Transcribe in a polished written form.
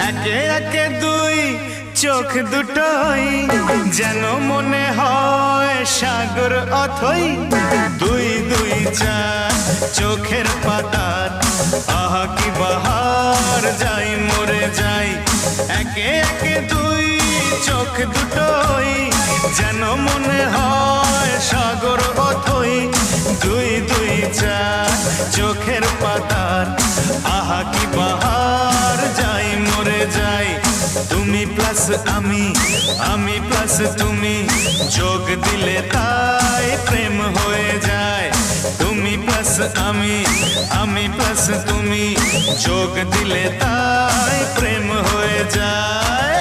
একে একে দুই চোখ দুটোই যেন মনে হয় সাগর অথই। দুই দুই চার চোখের পাতার আহা কি বাহার, যাই মরে যাই। একে একে দুই চোখ দুটোই যেন মনে হয় সাগর অথই। দুই দুই চার চোখের পাতার আহা কি বাহার, যাই মরে যাই। তুমি প্লাস আমি, আমি প্লাস তুমি, যোগ দিলে তাই প্রেম হয়ে যায়। তুমি প্লাস আমি, আমি প্লাস তুমি, যোগ দিলে তাই প্রেম হয়ে যায়।